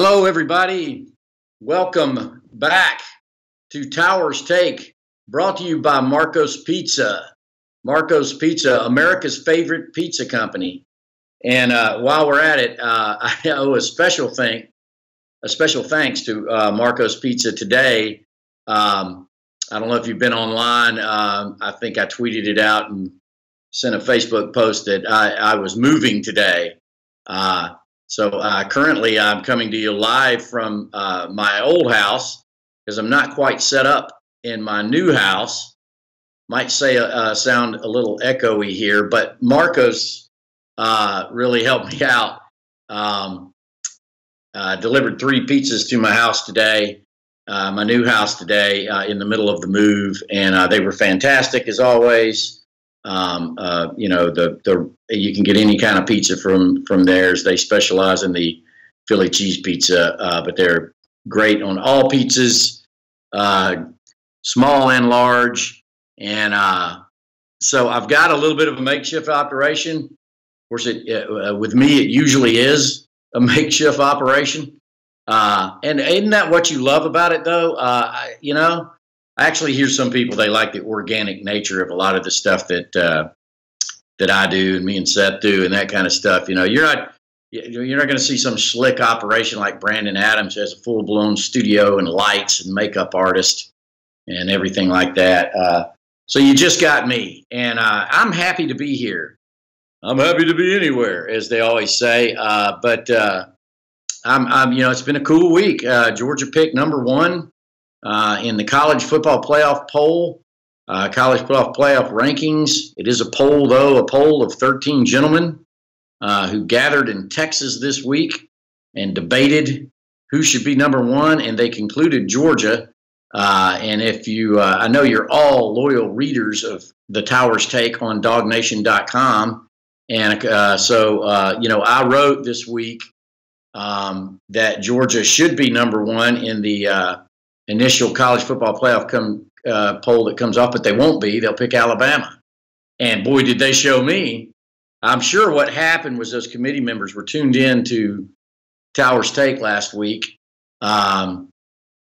Hello, everybody. Welcome back to Towers Take, brought to you by Marco's Pizza. Marco's Pizza, America's favorite pizza company. And while we're at it, I owe a special thanks to Marco's Pizza today. I don't know if you've been online. I think I tweeted it out and sent a Facebook post that I was moving today. So currently I'm coming to you live from my old house because I'm not quite set up in my new house. Might say sound a little echoey here, but Marcos really helped me out. Delivered 3 pizzas to my house today, my new house today, in the middle of the move, and they were fantastic as always. You know, you can get any kind of pizza from theirs. They specialize in the Philly cheese pizza, but they're great on all pizzas, small and large. And so I've got a little bit of a makeshift operation. Of course, with me, it usually is a makeshift operation. And isn't that what you love about it, though? You know, I actually hear some people, they like the organic nature of a lot of the stuff that I do and me and Seth do and that kind of stuff. You know, you're not going to see some slick operation like Brandon Adams, who has a full-blown studio and lights and makeup artist and everything like that. So you just got me, and I'm happy to be here. I'm happy to be anywhere, as they always say. But I'm you know, it's been a cool week. Georgia picked #1. In the college football playoff poll, college football playoff rankings. It is a poll, though, a poll of 13 gentlemen who gathered in Texas this week and debated who should be #1, and they concluded Georgia. And if you, I know you're all loyal readers of the Towers Take on DawgNation.com, and so you know, I wrote this week that Georgia should be #1 in the initial college football playoff poll that comes up, but they won't be. They'll pick Alabama. And boy, did they show me. I'm sure what happened was those committee members were tuned in to Towers Take last week, and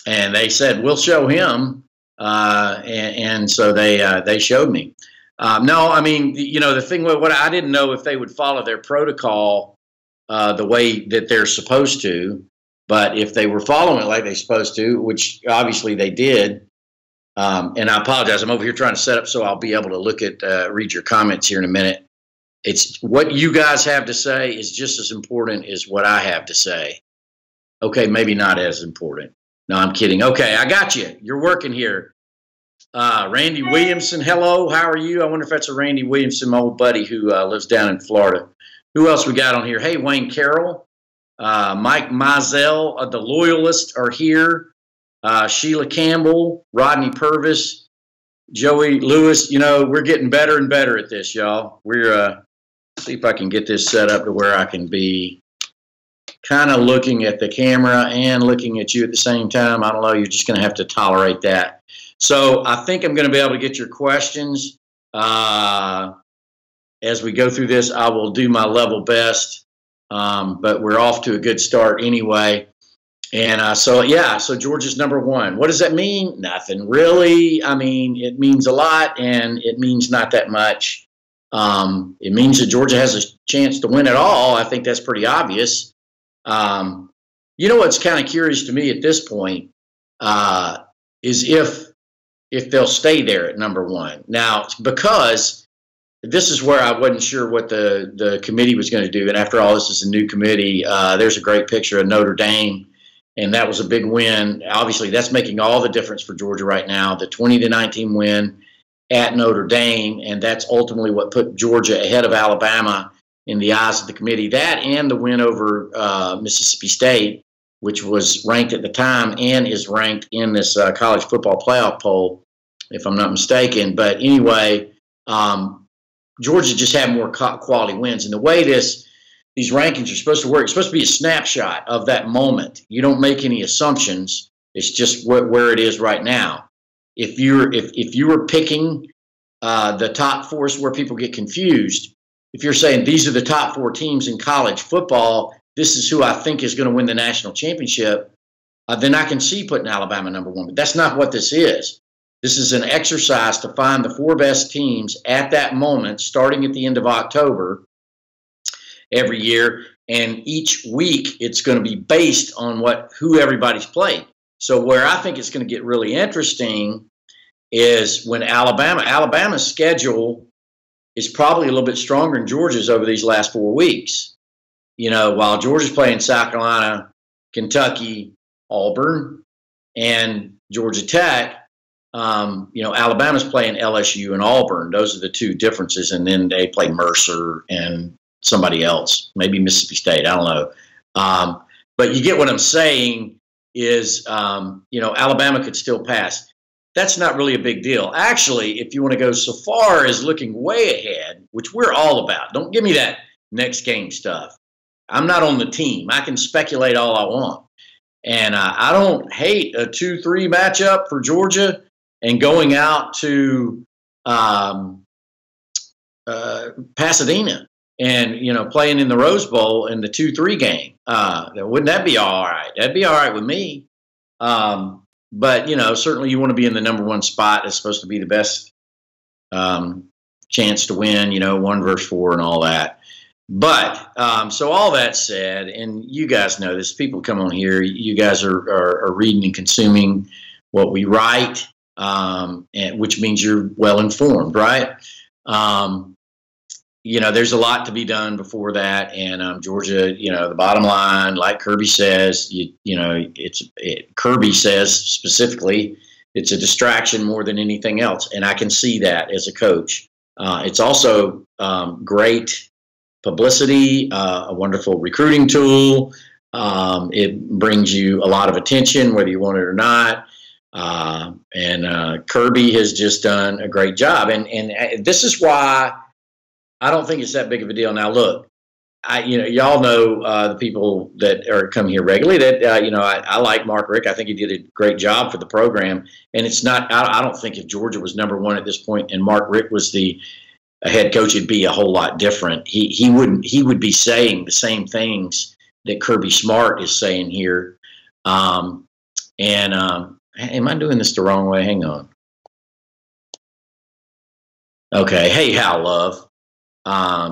they said, we'll show him. And so they showed me. No, I mean, you know, the thing, what I didn't know if they would follow their protocol the way that they're supposed to. But if they were following it like they're supposed to, which obviously they did, and I apologize, I'm over here trying to set up so I'll be able to look at, read your comments here in a minute. It's what you guys have to say is just as important as what I have to say. Okay, maybe not as important. No, I'm kidding. Okay, I got you. You're working here. Randy Williamson, hello. How are you? I wonder if that's a Randy Williamson, my old buddy who lives down in Florida. Who else we got on here? Hey, Wayne Carroll. Mike Mizell, the Loyalists are here. Sheila Campbell, Rodney Purvis, Joey Lewis. You know, we're getting better and better at this, y'all. We're see if I can get this set up to where I can be kind of looking at the camera and looking at you at the same time. I don't know. You're just going to have to tolerate that. So I think I'm going to be able to get your questions as we go through this. I will do my level best. But we're off to a good start anyway. And so, yeah, so Georgia's #1. What does that mean? Nothing really. I mean, it means a lot, and it means not that much. It means that Georgia has a chance to win it all. I think that's pretty obvious. You know what's kind of curious to me at this point is if they'll stay there at #1. Now, because this is where I wasn't sure what the committee was going to do. And after all, this is a new committee. There's a great picture of Notre Dame, and that was a big win. Obviously, that's making all the difference for Georgia right now, the 20-19 win at Notre Dame, and that's ultimately what put Georgia ahead of Alabama in the eyes of the committee. That and the win over Mississippi State, which was ranked at the time and is ranked in this college football playoff poll, if I'm not mistaken. But anyway, Georgia just had more quality wins. And the way these rankings are supposed to work, it's supposed to be a snapshot of that moment. You don't make any assumptions. It's just where it is right now. If you were picking the top 4 is where people get confused. If you're saying these are the top 4 teams in college football, this is who I think is going to win the national championship, then I can see putting Alabama number one. But that's not what this is. This is an exercise to find the 4 best teams at that moment, starting at the end of October every year. And each week, it's going to be based on who everybody's played. So where I think it's going to get really interesting is when Alabama's schedule is probably a little bit stronger than Georgia's over these last 4 weeks. You know, while Georgia's playing South Carolina, Kentucky, Auburn, and Georgia Tech, you know, Alabama's playing LSU and Auburn. Those are the 2 differences. And then they play Mercer and somebody else, maybe Mississippi State. I don't know. But you get what I'm saying is, you know, Alabama could still pass. That's not really a big deal. Actually, if you want to go so far as looking way ahead, which we're all about, don't give me that next game stuff. I'm not on the team. I can speculate all I want. And I don't hate a 2-3 matchup for Georgia and going out to Pasadena and, you know, playing in the Rose Bowl in the 2-3 game. Wouldn't that be all right? That'd be all right with me. But, you know, certainly you want to be in the number 1 spot. It's supposed to be the best chance to win, you know, 1 versus 4 and all that. But so all that said, and you guys know this, people come on here, you guys are reading and consuming what we write, and which means you're well informed, right? You know, there's a lot to be done before that. And Georgia, you know, the bottom line, like Kirby says, you know, Kirby says specifically, it's a distraction more than anything else. And I can see that as a coach. It's also great publicity, a wonderful recruiting tool. It brings you a lot of attention, whether you want it or not. And Kirby has just done a great job. And this is why I don't think it's that big of a deal. Now, look, you know, y'all know the people that come here regularly that, you know, I like Mark Richt. I think he did a great job for the program. And it's not, I don't think if Georgia was number 1 at this point and Mark Richt was the head coach, it'd be a whole lot different. He would be saying the same things that Kirby Smart is saying here. Am I doing this the wrong way? Hang on. Okay. Hey, Hal Love.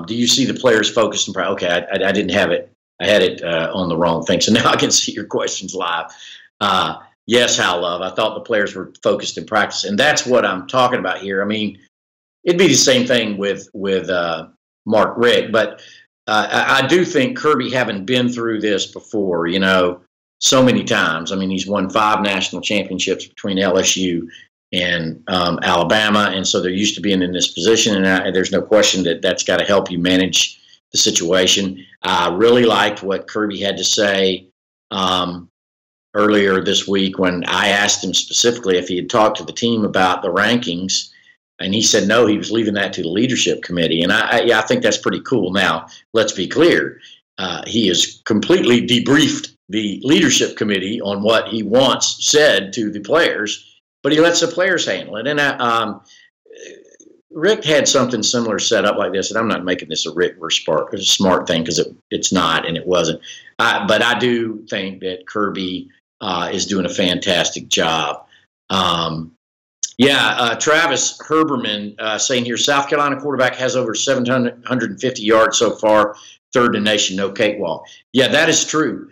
Do you see the players focused in practice? Okay, I didn't have it. I had it on the wrong thing. So now I can see your questions live. Yes, Hal Love. I thought the players were focused in practice, and that's what I'm talking about here. I mean, it'd be the same thing with Mark Richt, but I do think Kirby, having been through this before, you know, so many times. I mean, he's won 5 national championships between LSU and Alabama, and so they're used to being in this position, and there's no question that that's got to help you manage the situation. I really liked what Kirby had to say earlier this week when I asked him specifically if he had talked to the team about the rankings, and he said no, he was leaving that to the leadership committee, and I think that's pretty cool. Now, let's be clear. He has completely debriefed the leadership committee on what he once said to the players, but he lets the players handle it. And Rick had something similar set up like this, and I'm not making this a Rick or smart thing because it's not, and it wasn't. But I do think that Kirby is doing a fantastic job. Travis Herberman saying here, South Carolina quarterback has over 750 yards so far, 3rd in the nation, no cakewalk. Yeah, that is true.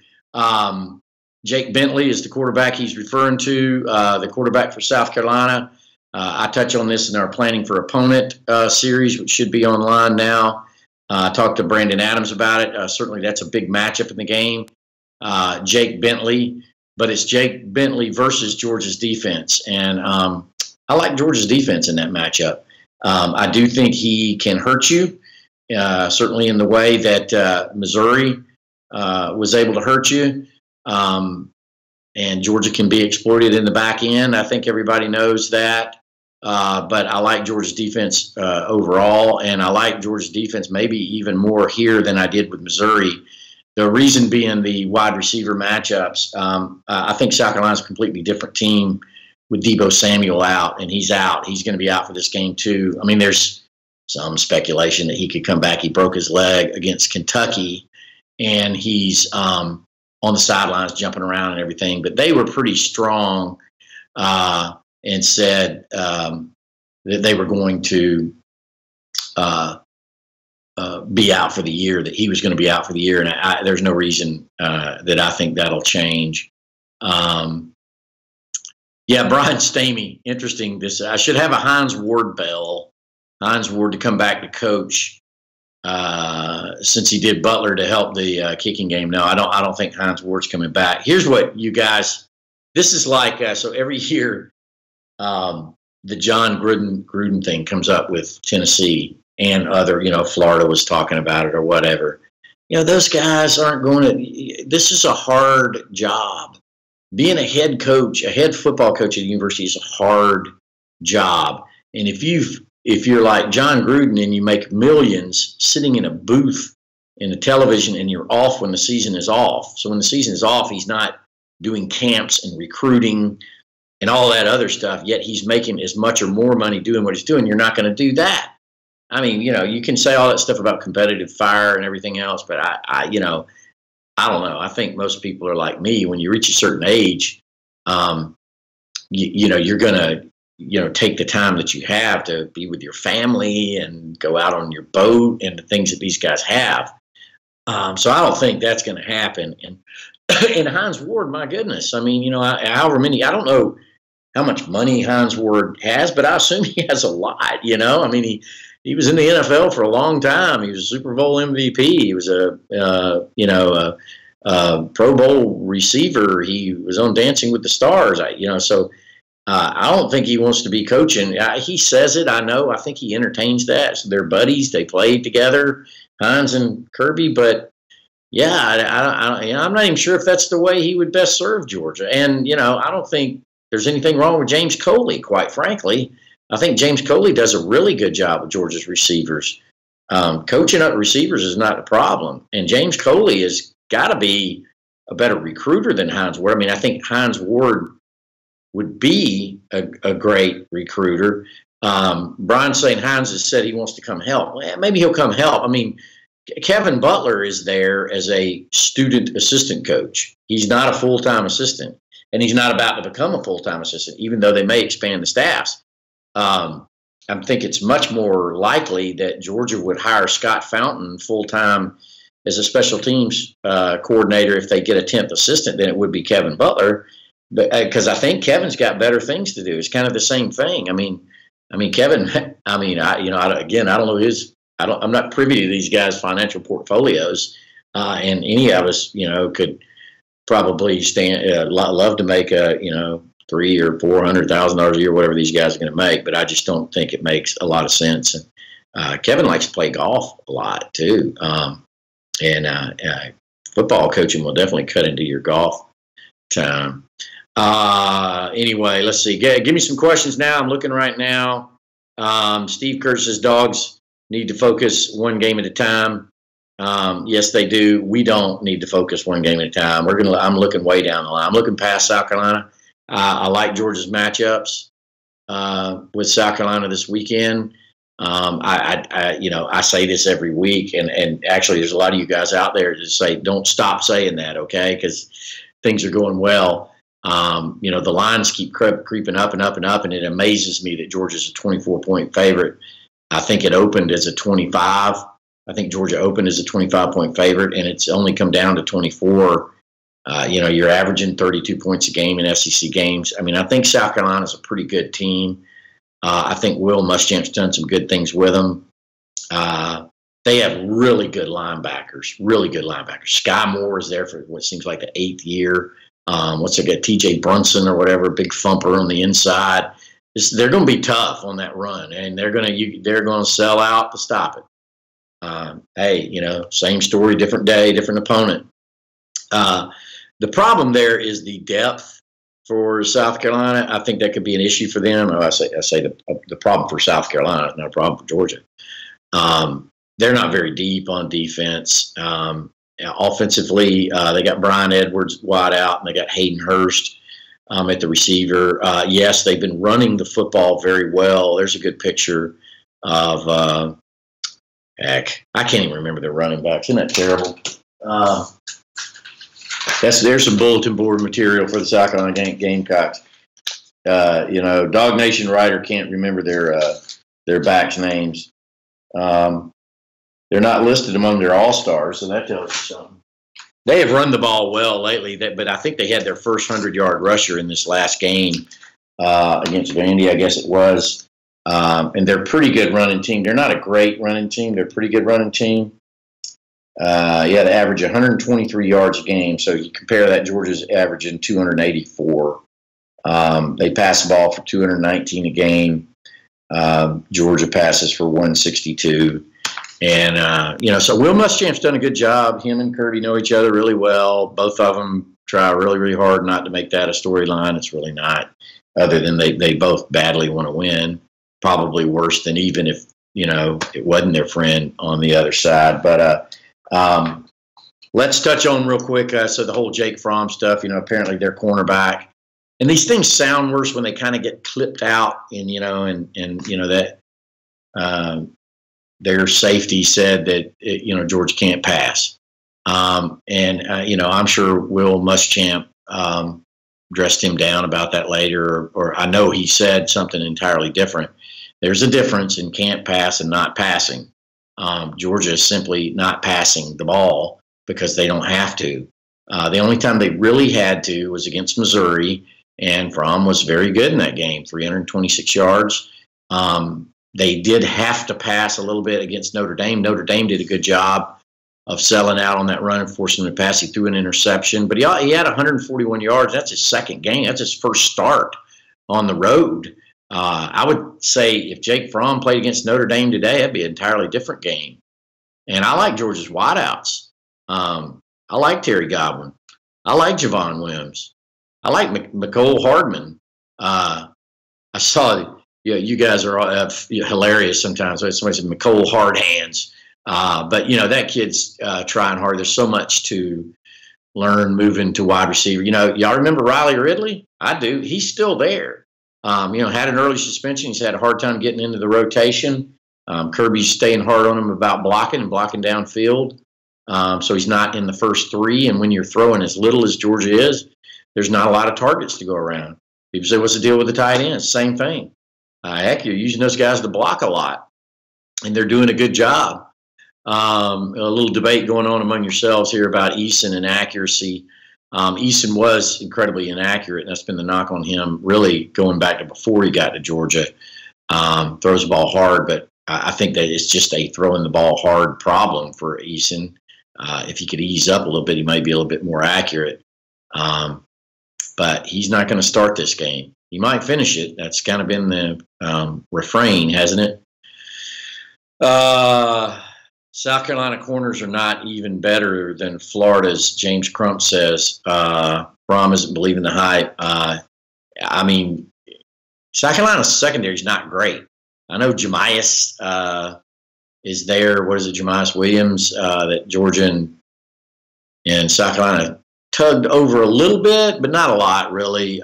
Jake Bentley is the quarterback he's referring to, the quarterback for South Carolina. I touch on this in our Planning for Opponent series, which should be online now. I talked to Brandon Adams about it. Certainly that's a big matchup in the game. Jake Bentley, but it's Jake Bentley versus Georgia's defense. And I like Georgia's defense in that matchup. I do think he can hurt you, certainly in the way that Missouri was able to hurt you. And Georgia can be exploited in the back end. I think everybody knows that. But I like Georgia's defense overall, and I like Georgia's defense maybe even more here than I did with Missouri. The reason being the wide receiver matchups. I think South Carolina's a completely different team with Deebo Samuel out, and he's out. He's going to be out for this game too. I mean, there's some speculation that he could come back. He broke his leg against Kentucky, and he's on the sidelines jumping around and everything. But they were pretty strong and said that they were going to be out for the year, that he was going to be out for the year. And there's no reason that I think that'll change. Yeah, Brian Stamey, interesting. I should have a Hines Ward bell. Hines Ward to come back to coach since he did Butler to help the kicking game. No, I don't think Hines Ward's coming back. Here's what you guys. This is like so every year, the John Gruden thing comes up with Tennessee and other. Florida was talking about it or whatever. Those guys aren't going to. This is a hard job. Being a head coach, a head football coach at a university is a hard job. And if you're like John Gruden and you make millions sitting in a booth in a television and you're off when the season is off. So when the season is off, he's not doing camps and recruiting and all that other stuff, yet he's making as much or more money doing what he's doing. You're not going to do that. I mean, you can say all that stuff about competitive fire and everything else, but I don't know. I think most people are like me. When you reach a certain age, you're going to, take the time that you have to be with your family and go out on your boat and the things that these guys have. So I don't think that's going to happen. And Hines Ward, my goodness. I mean, however many, I don't know how much money Hines Ward has, but I assume he has a lot, I mean, he was in the NFL for a long time. He was a Super Bowl MVP. He was a Pro Bowl receiver. He was on Dancing with the Stars. So I don't think he wants to be coaching. He says it. I know. I think he entertains that. So they're buddies. They played together, Hines and Kirby. But yeah, I'm not even sure if that's the way he would best serve Georgia. And I don't think there's anything wrong with James Coley. Quite frankly. I think James Coley does a really good job with Georgia's receivers. Coaching up receivers is not a problem. And James Coley has got to be a better recruiter than Hines Ward. I mean, I think Hines Ward would be a great recruiter. Brian saying Hines has said he wants to come help. Well, maybe he'll come help. I mean, Kevin Butler is there as a student assistant coach. He's not a full-time assistant, and he's not about to become a full-time assistant, even though they may expand the staffs. I think it's much more likely that Georgia would hire Scott Fountain full-time as a special teams coordinator if they get a 10th assistant than it would be Kevin Butler, because I think Kevin's got better things to do. It's kind of the same thing. I mean, Kevin. I mean, I don't know his. I'm not privy to these guys' financial portfolios, and any of us, could probably love to make a $300,000 or $400,000 a year, whatever these guys are going to make. But I just don't think it makes a lot of sense. And Kevin likes to play golf a lot too. And football coaching will definitely cut into your golf time. Anyway, let's see. Give me some questions now. I'm looking right now. Steve Kurtz says Dawgs need to focus one game at a time. Yes, they do. We don't need to focus one game at a time. I'm looking way down the line. I'm looking past South Carolina. I like Georgia's matchups with South Carolina this weekend. I say this every week, and actually, there's a lot of you guys out there that say, don't stop saying that, okay? Because things are going well. The lines keep creeping up and up and up, and it amazes me that Georgia's a 24-point favorite. I think it opened as a 25. I think Georgia opened as a 25-point favorite, and it's only come down to 24. You're averaging 32 points a game in SEC games. I mean, I think South Carolina's a pretty good team. I think Will Muschamp's done some good things with them. They have really good linebackers, Sky Moore is there for what seems like the 8th year. What's it got? TJ Brunson or whatever, big thumper on the inside. They're going to be tough on that run, and they're going to sell out to stop it. Hey, same story, different day, different opponent. The problem there is the depth for South Carolina. I think that could be an issue for them. I say the problem for South Carolina is not a problem for Georgia. They're not very deep on defense. Offensively, they got Brian Edwards wide out, and they got Hayden Hurst at the receiver. Yes, they've been running the football very well. There's a good picture of I can't even remember their running backs. Isn't that terrible? Uh, there's some bulletin board material for the South Carolina Gamecocks. DawgNation writer can't remember their backs' names. They're not listed among their all-stars, so that tells you something. They have run the ball well lately, but I think they had their first 100-yard rusher in this last game against Vandy, I guess it was. And they're a pretty good running team. They're not a great running team. They're a pretty good running team. They average 123 yards a game. So you compare that, Georgia's averaging 284. They pass the ball for 219 a game. Georgia passes for 162. And, so Will Muschamp's done a good job. Him and Kirby know each other really well. Both of them try really, really hard not to make that a storyline. It's really not, other than they both badly want to win. Probably worse than even if, it wasn't their friend on the other side. But let's touch on real quick. So the whole Jake Fromm stuff, apparently their cornerback. And these things sound worse when they kind of get clipped out and that their safety said that, George can't pass. I'm sure Will Muschamp dressed him down about that later, or I know he said something entirely different. There's a difference in can't pass and not passing. Georgia is simply not passing the ball because they don't have to. The only time they really had to was against Missouri, and Fromm was very good in that game, 326 yards. They did have to pass a little bit against Notre Dame. Notre Dame did a good job of selling out on that run and forcing him to pass. He threw an interception, but he had 141 yards. That's his second game. That's his first start on the road. I would say if Jake Fromm played against Notre Dame today, that'd be an entirely different game. And I like Georgia's wideouts. I like Terry Godwin. I like Javon Williams. I like Mecole Hardman. I saw, you guys are hilarious sometimes. Somebody said Mecole Hard Hands. But, that kid's trying hard. There's so much to learn moving to wide receiver. Y'all remember Riley Ridley? I do. He's still there. Had an early suspension. He's had a hard time getting into the rotation. Kirby's staying hard on him about blocking downfield. So he's not in the first three. And when you're throwing as little as Georgia is, there's not a lot of targets to go around. People say, what's the deal with the tight ends? Same thing. Heck, you're using those guys to block a lot. And they're doing a good job. A little debate going on among yourselves here about Eason and accuracy. Eason was incredibly inaccurate, and that's been the knock on him really going back to before he got to Georgia. Throws the ball hard, but I think that it's just a throwing the ball hard problem for Eason. If he could ease up a little bit, he might be a little bit more accurate. But he's not going to start this game. He might finish it. That's kind of been the refrain, hasn't it? South Carolina corners are not even better than Florida's. James Crump says. Fromm isn't believing the hype. South Carolina's secondary is not great. I know Jemias is there. What is it, Jemias Williams, that Georgia and South Carolina tugged over a little bit, but not a lot, really.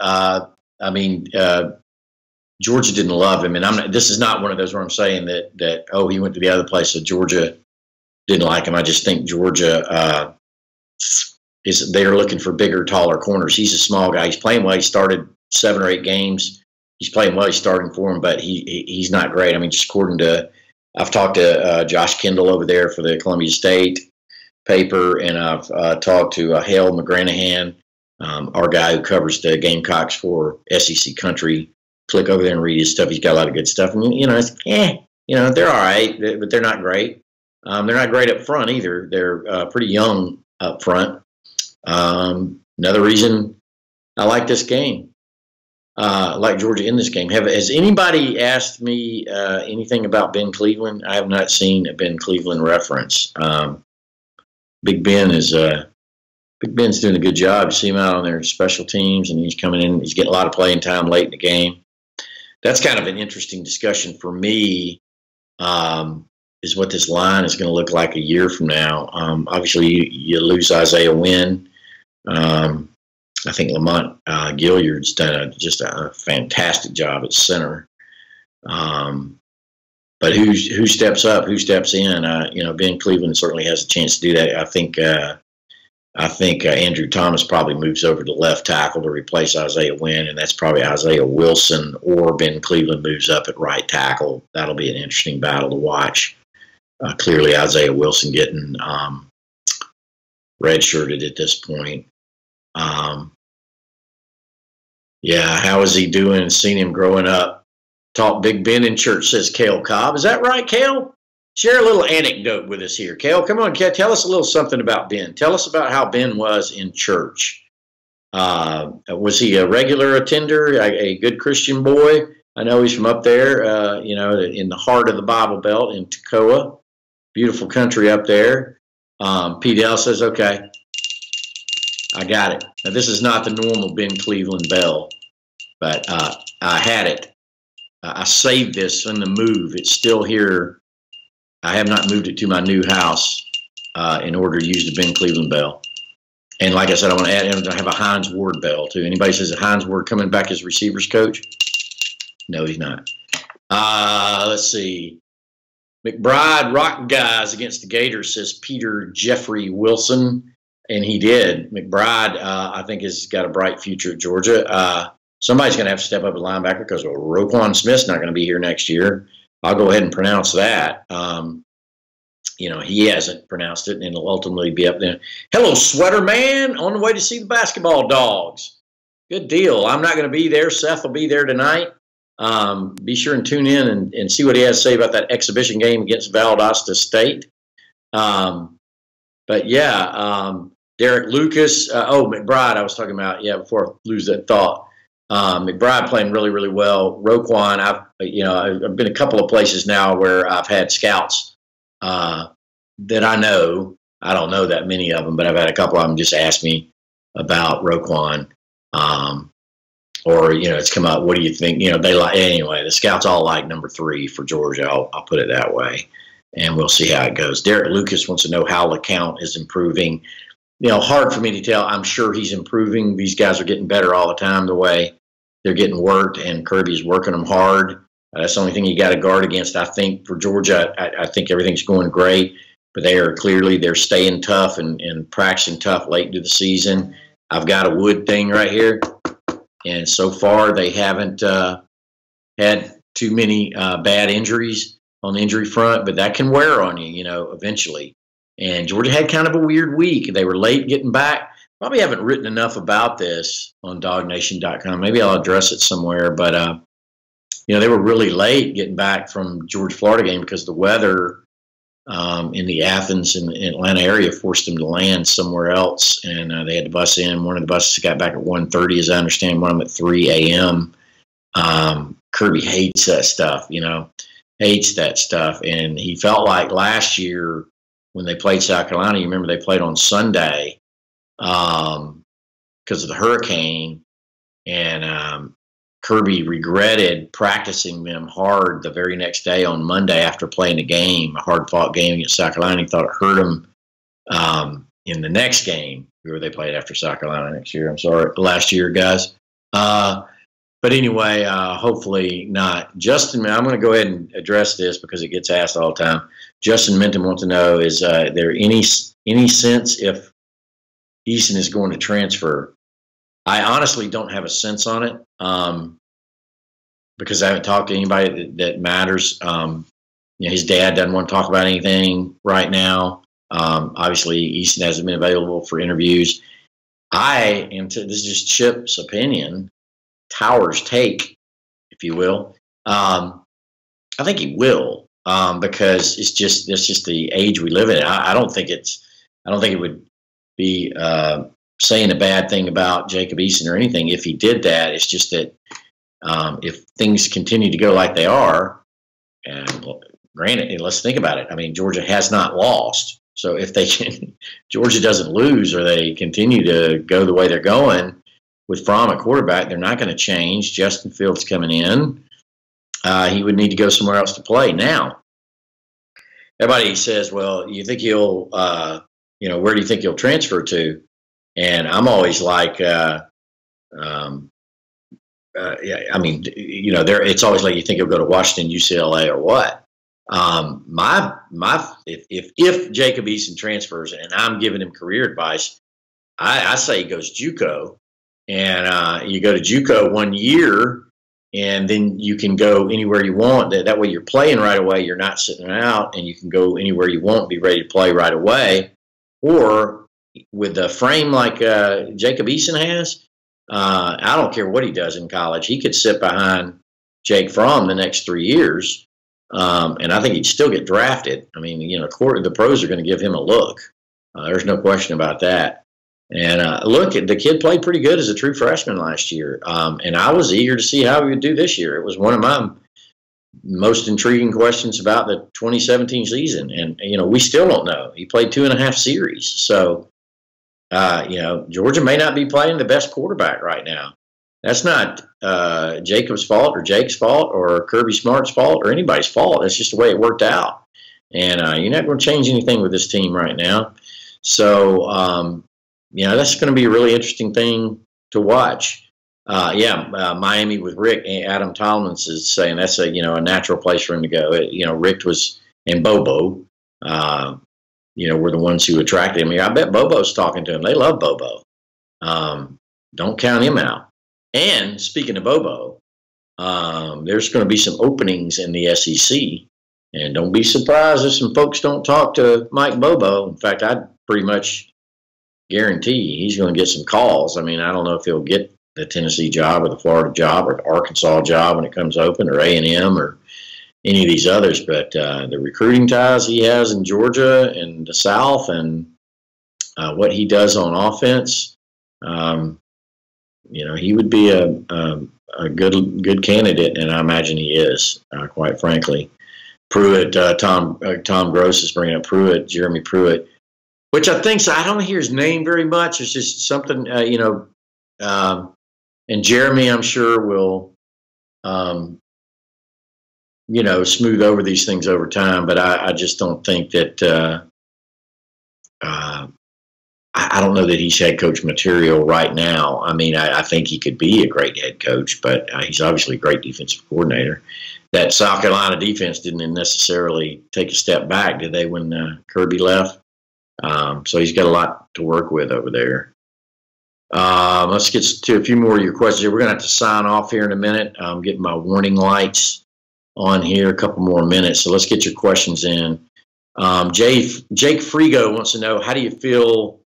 Georgia didn't love him, and this is not one of those where I'm saying that he went to the other place, so Georgia didn't like him. I just think Georgia they're looking for bigger, taller corners. He's a small guy. He's playing well. He started 7 or 8 games. He's playing well. He's starting for him, but he's not great. Just according to, I've talked to Josh Kendall over there for the Columbia State paper, and I've talked to Hale McGranahan, our guy who covers the Gamecocks for SEC Country. Click over there and read his stuff. He's got a lot of good stuff. They're all right, but they're not great. They're not great up front either. They're pretty young up front. Another reason I like this game. I like Georgia in this game. Has anybody asked me anything about Ben Cleveland? I have not seen a Ben Cleveland reference. Big Ben's doing a good job. You see him out on their special teams, and he's coming in. He's getting a lot of playing time late in the game. That's kind of an interesting discussion for me, is what this line is going to look like a year from now. Obviously, you lose Isaiah Wynn. I think Lamont Gilliard's done just a fantastic job at center. But who steps up? Who steps in? Ben Cleveland certainly has a chance to do that. I think I think Andrew Thomas probably moves over to left tackle to replace Isaiah Wynn, and that's probably Isaiah Wilson, or Ben Cleveland moves up at right tackle. That'll be an interesting battle to watch. Clearly, Isaiah Wilson getting redshirted at this point. Yeah, how is he doing? Seen him growing up. Taught Big Ben in church, says Cale Cobb. Is that right, Cale? Share a little anecdote with us here. Cale, come on, tell us a little something about Ben. Tell us about how Ben was in church. Was he a regular attender, a good Christian boy? I know he's from up there, in the heart of the Bible Belt in Toccoa. Beautiful country up there. Pete L says, okay, I got it. Now, this is not the normal Ben Cleveland bell, but I had it. I saved this in the move. It's still here. I have not moved it to my new house in order to use the Ben Cleveland bell. And like I said, I want to add, I'm going to have a Hines Ward bell too. Anybody says that Hines Ward coming back as receivers coach? No, he's not. Let's see. McBride rocked guys against the Gators, says Peter Jeffrey Wilson. And he did. McBride, I think, has got a bright future at Georgia. Somebody's going to have to step up at linebacker because Roquan Smith's not going to be here next year. I'll go ahead and pronounce that. He hasn't pronounced it, and it'll ultimately be up there. Hello, Sweater Man, on the way to see the basketball Dogs. Good deal. I'm not going to be there. Seth will be there tonight. Be sure and tune in and see what he has to say about that exhibition game against Valdosta State. Derek Lucas. McBride, I was talking about, before I lose that thought. McBride playing really, really well. Roquan, I've been a couple of places now where I've had scouts that I know. I don't know that many of them, but I've had a couple of them just ask me about Roquan. It's come up, what do you think? They like, anyway, the scouts all like number 3 for Georgia. I'll put it that way, and we'll see how it goes. Derek Lucas wants to know how LeCount is improving. Hard for me to tell. I'm sure he's improving. These guys are getting better all the time the way they're getting worked, and Kirby's working them hard. That's the only thing you got to guard against. I think for Georgia, I think everything's going great, but they're staying tough and practicing tough late into the season. I've got a wood thing right here, and so far they haven't had too many bad injuries on the injury front, but that can wear on you, eventually. And Georgia had kind of a weird week. They were late getting back. Probably haven't written enough about this on DawgNation.com. Maybe I'll address it somewhere. But, they were really late getting back from Georgia-Florida game because the weather in the Athens and Atlanta area forced them to land somewhere else. And they had to bus in. One of the buses got back at 1:30, as I understand, one of them at 3 a.m. Kirby hates that stuff, hates that stuff. And he felt like last year, when they played South Carolina, you remember they played on Sunday because of the hurricane, and Kirby regretted practicing them hard the very next day on Monday after playing a hard-fought game against South Carolina. He thought it hurt him in the next game, where they played after South Carolina last year, guys. But anyway, hopefully not. Justin, I'm going to go ahead and address this because it gets asked all the time. Justin Minton wants to know, is there any sense if Eason is going to transfer? I honestly don't have a sense on it because I haven't talked to anybody that matters. His dad doesn't want to talk about anything right now. Obviously, Eason hasn't been available for interviews. This is just Chip's opinion, Towers' take, if you will. I think he will. Because that's just the age we live in. I don't think it would be saying a bad thing about Jacob Eason or anything if he did that. It's just that if things continue to go like they are, and granted, let's think about it. I mean, Georgia has not lost. So if Georgia doesn't lose, or they continue to go the way they're going with Fromm at quarterback, they're not going to change. Justin Fields coming in. He would need to go somewhere else to play. Now, everybody says, well, you think he'll, where do you think he'll transfer to? And I'm always like, it's always like you think he'll go to Washington, UCLA, or what? If Jacob Eason transfers, and I'm giving him career advice, I say he goes JUCO, and you go to JUCO 1 year, and then you can go anywhere you want. That way, you're playing right away. You're not sitting out, and you can go anywhere you want, be ready to play right away. Or with a frame like Jacob Eason has, I don't care what he does in college. He could sit behind Jake Fromm the next 3 years, and I think he'd still get drafted. I mean, the pros are going to give him a look. There's no question about that. And look, the kid played pretty good as a true freshman last year, and I was eager to see how he would do this year. It was one of my most intriguing questions about the 2017 season, and we still don't know. He played 2.5 series, so Georgia may not be playing the best quarterback right now. That's not Jacob's fault or Jake's fault or Kirby Smart's fault or anybody's fault. That's just the way it worked out, and you're not going to change anything with this team right now. So. That's going to be a really interesting thing to watch. Miami with Rick. Adam Tomlins is saying that's a natural place for him to go. Rick was and Bobo. Were the ones who attracted him. I bet Bobo's talking to him. They love Bobo. Don't count him out. And speaking of Bobo, there's going to be some openings in the SEC, and don't be surprised if some folks don't talk to Mike Bobo. In fact, I'd pretty much guarantee he's going to get some calls. I mean, I don't know if he'll get the Tennessee job or the Florida job or the Arkansas job when it comes open, or A&M or any of these others, but the recruiting ties he has in Georgia and the South, and what he does on offense, he would be a good candidate, and I imagine he is, quite frankly. Pruitt, Tom Gross is bringing up Pruitt, Jeremy Pruitt, which I think, so I don't hear his name very much. It's just something, and Jeremy, I'm sure, will, smooth over these things over time. But I just don't think that, I don't know that he's head coach material right now. I mean, I think he could be a great head coach, but he's obviously a great defensive coordinator. That South Carolina defense didn't necessarily take a step back, did they, when Kirby left? So he's got a lot to work with over there. Let's get to a few more of your questions. We're going to have to sign off here in a minute. I'm getting my warning lights on here, a couple more minutes. So let's get your questions in. Jake Frigo wants to know, how do you feel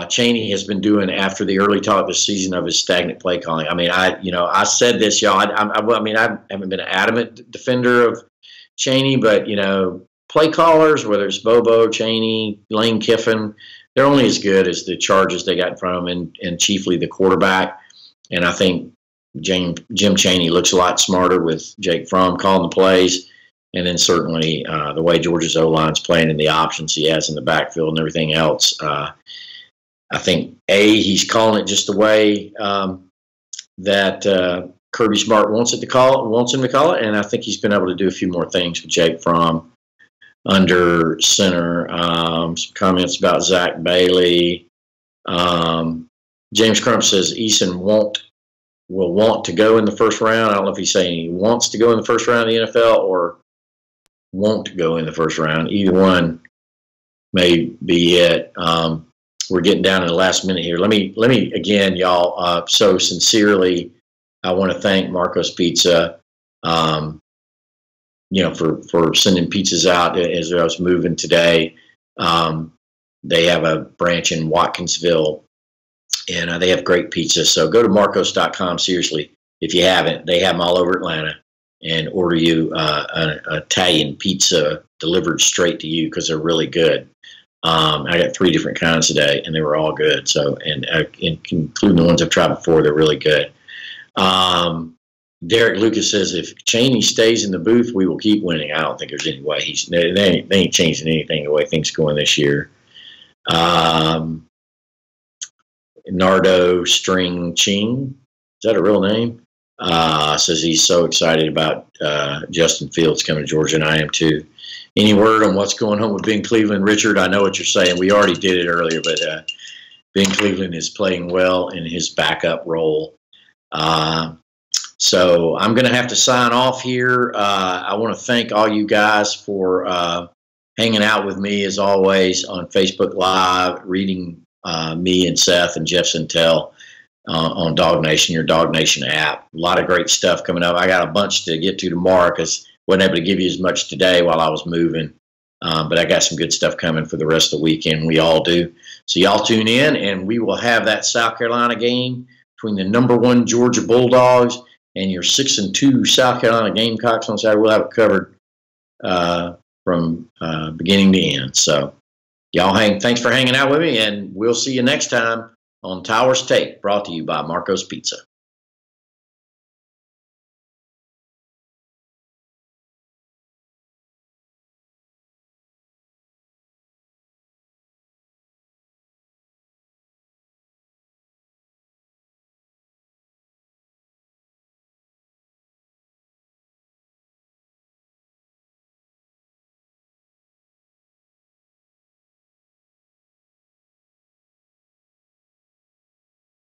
Chaney has been doing after the early talk this season of his stagnant play calling? I mean, I said this, y'all. I haven't been an adamant defender of Chaney, but play callers, whether it's Bobo, Chaney, Lane Kiffin, they're only as good as the charges they got in front of them, and chiefly the quarterback. And I think Jim Chaney looks a lot smarter with Jake Fromm calling the plays. And then certainly the way Georgia's O-line's playing and the options he has in the backfield and everything else. I think, he's calling it just the way that Kirby Smart wants him to call it. And I think he's been able to do a few more things with Jake Fromm under center. Some comments about Zach Bailey. James Crump says Eason will want to go in the first round. I don't know if he's saying he wants to go in the first round of the NFL or won't go in the first round. Either one may be it. We're getting down to the last minute here. Let me again, y'all, so sincerely, I want to thank Marco's Pizza, for sending pizzas out as I was moving today. They have a branch in Watkinsville, and they have great pizza. So go to marcos.com, seriously, if you haven't. They have them all over Atlanta, and order you an Italian pizza delivered straight to you, because they're really good. I got 3 different kinds today, and they were all good. So, and including the ones I've tried before, they're really good. Derek Lucas says, if Chaney stays in the booth, we will keep winning. I don't think there's any way they ain't changing anything the way things going this year. Nardo String Ching, is that a real name? Says he's so excited about Justin Fields coming to Georgia, and I am too. Any word on what's going on with Ben Cleveland? Richard, I know what you're saying. We already did it earlier, but Ben Cleveland is playing well in his backup role. So I'm going to have to sign off here. I want to thank all you guys for hanging out with me, as always, on Facebook Live, reading me and Seth and Jeff Sintel on DawgNation, your DawgNation app. A lot of great stuff coming up. I got a bunch to get to tomorrow because wasn't able to give you as much today while I was moving. But I got some good stuff coming for the rest of the weekend. We all do. So y'all tune in, and we will have that South Carolina game between the #1 Georgia Bulldogs and your 6-2 South Carolina Gamecocks on Saturday. We'll have it covered from beginning to end. So y'all thanks for hanging out with me, and we'll see you next time on Towers Take, brought to you by Marco's Pizza.